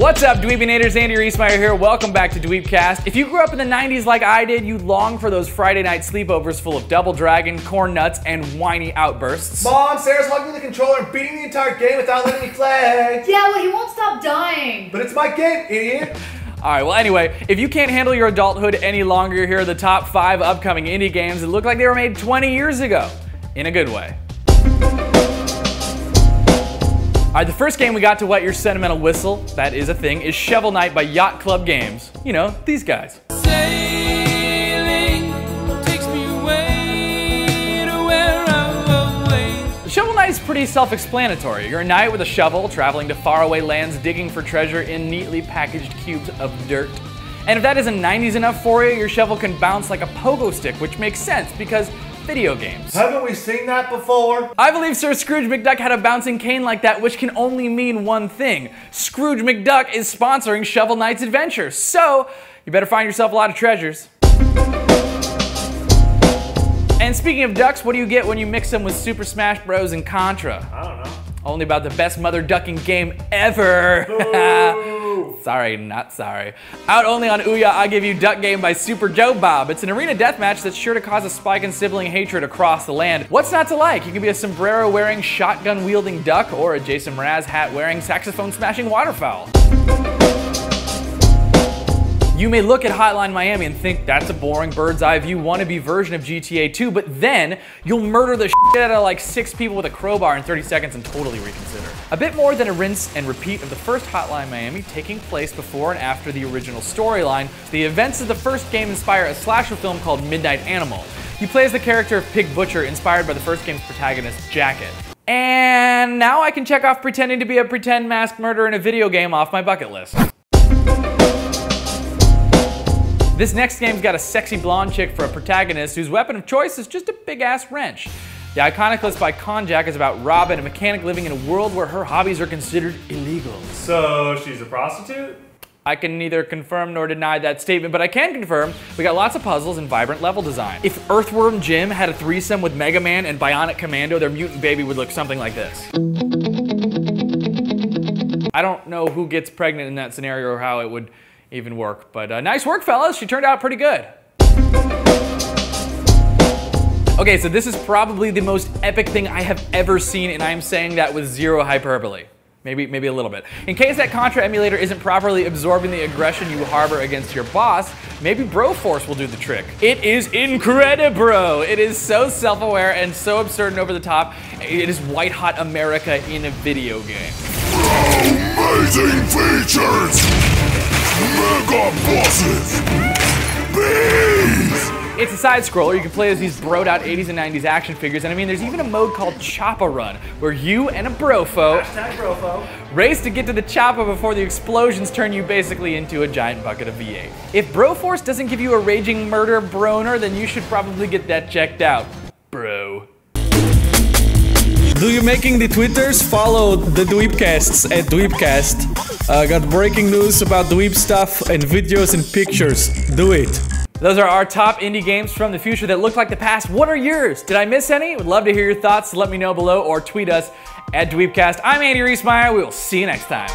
What's up, Dweebinators? Andy Reesmeyer here. Welcome back to DweebCast. If you grew up in the 90s like I did, you long for those Friday night sleepovers full of Double Dragon, corn nuts, and whiny outbursts. Mom, Sarah's hugging the controller and beating the entire game without letting me play. Yeah, well, he won't stop dying. But it's my game, idiot. Alright, well anyway, if you can't handle your adulthood any longer, here are the top 5 upcoming indie games that look like they were made 20 years ago. In a good way. Alright, the first game we got to wet your sentimental whistle, that is a thing, is Shovel Knight by Yacht Club Games. You know, these guys. Sailing takes me away to where I always. Shovel Knight is pretty self-explanatory. You're a knight with a shovel, traveling to faraway lands, digging for treasure in neatly packaged cubes of dirt. And if that isn't 90s enough for you, your shovel can bounce like a pogo stick, which makes sense because video games. Haven't we seen that before? I believe Sir Scrooge McDuck had a bouncing cane like that, which can only mean one thing. Scrooge McDuck is sponsoring Shovel Knight's adventure, so you better find yourself a lot of treasures. And speaking of ducks, what do you get when you mix them with Super Smash Bros. And Contra? I don't know. Only about the best mother ducking game ever. Sorry, not sorry. Out only on Ouya, I Give You Duck Game by Super Joe Bob. It's an arena deathmatch that's sure to cause a spike in sibling hatred across the land. What's not to like? You can be a sombrero-wearing, shotgun-wielding duck or a Jason Mraz hat-wearing, saxophone-smashing waterfowl. You may look at Hotline Miami and think that's a boring bird's eye view wannabe version of GTA 2, but then you'll murder the shit out of like 6 people with a crowbar in 30 seconds and totally reconsider. A bit more than a rinse and repeat of the first Hotline Miami, taking place before and after the original storyline, the events of the first game inspire a slasher film called Midnight Animal. You play as the character of Pig Butcher, inspired by the first game's protagonist, Jacket. And now I can check off pretending to be a pretend masked murderer in a video game off my bucket list. This next game's got a sexy blonde chick for a protagonist whose weapon of choice is just a big-ass wrench. The iconic list By Konjac is about Robin, a mechanic living in a world where her hobbies are considered illegal. So she's a prostitute? I can neither confirm nor deny that statement, but I can confirm we got lots of puzzles and vibrant level design. If Earthworm Jim had a threesome with Mega Man and Bionic Commando, their mutant baby would look something like this. I don't know who gets pregnant in that scenario or how it would even work, but nice work, fellas. She turned out pretty good. Okay, so this is probably the most epic thing I have ever seen, and I am saying that with zero hyperbole. Maybe a little bit. In case that Contra emulator isn't properly absorbing the aggression you harbor against your boss, maybe Broforce will do the trick. It is incredible. It is so self-aware and so absurd and over the top. It is white-hot America in a video game. Amazing features! Mega bosses! Bees! It's a side-scroller. You can play as these broed-out 80s and 90s action figures, and I mean, there's even a mode called Choppa Run, where you and a brofo race to get to the choppa before the explosions turn you basically into a giant bucket of V8. If Broforce doesn't give you a raging murder broner, then you should probably get that checked out, bro. Do you making the Twitters? Follow the DweebCasts at DweebCast. Got breaking news about Dweeb stuff and videos and pictures. Do it. Those are our top indie games from the future that look like the past. What are yours? Did I miss any? Would love to hear your thoughts. Let me know below or tweet us at DweebCast. I'm Andy Reesmeyer. We will see you next time.